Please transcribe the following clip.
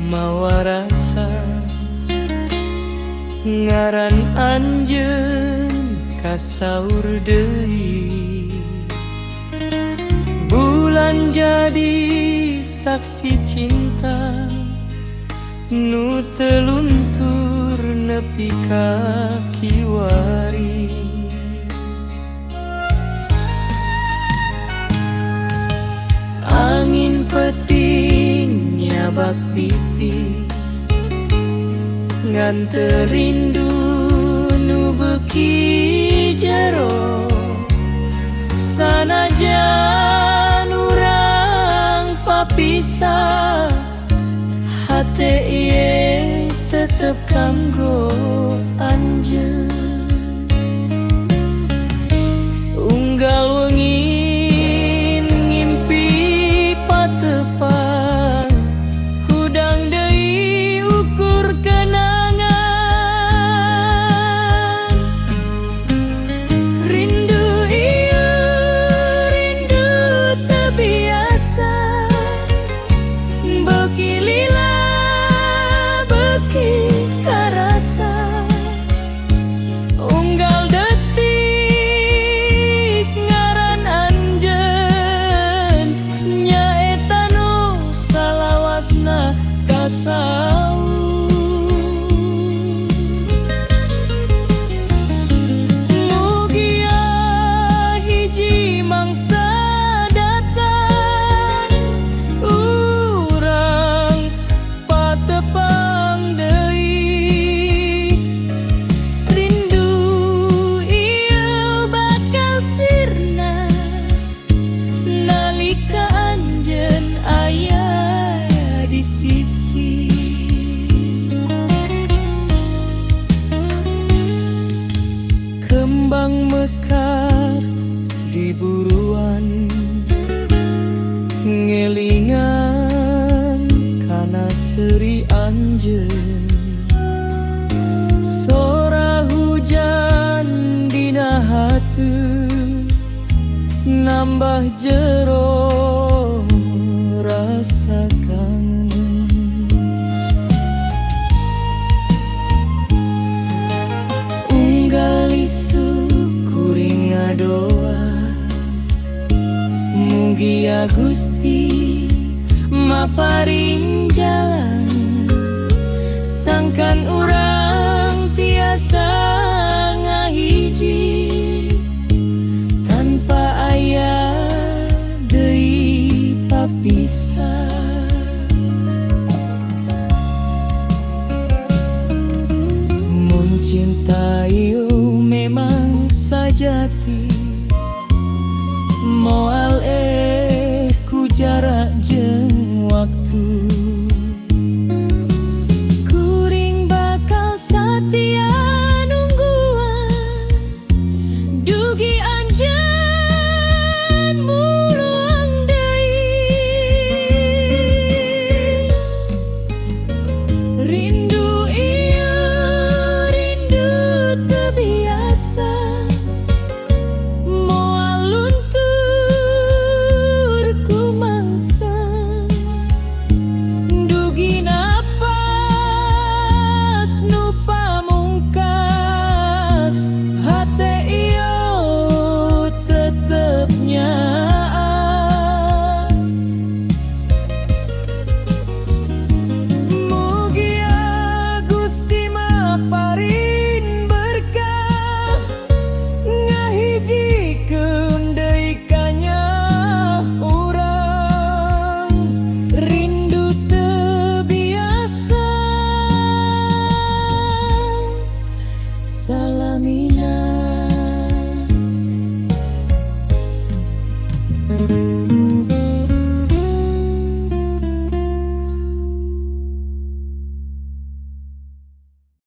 mawa rasa ngaran anjeun kasaur deui. Bulan jadi saksi cinta nu teu luntur nepi ka kiwari. Angin peting nyabak pipi ngan rindu nu beuki jero. Sanajan urang papisah, hate ieu tetep kanggo anjeun. Unggal weungin ngimpi patepang, hudang deui ukur kenangan. Rindu ieu rindu teu biasa, beuki lila beuki karasa. Unggal detik ngaran anjeun, nyaeta nu salawasna kasaur. Mugia hiji mangsa datang, urang patepang deui. Rindu ieu bakal sirna nalika anjeun aya di sisi. Kembang mekar di buruan, ngelingan kana seuri anjeun. Sora hujan dina hateu nambah jero rasa kangen. Unggal isu kuring ngadoa, mugia Gusti maparing jalan. Sangkan urang tiasa ngahiji, tanpa aya deui papisah. Mun cinta ieu memang sajati,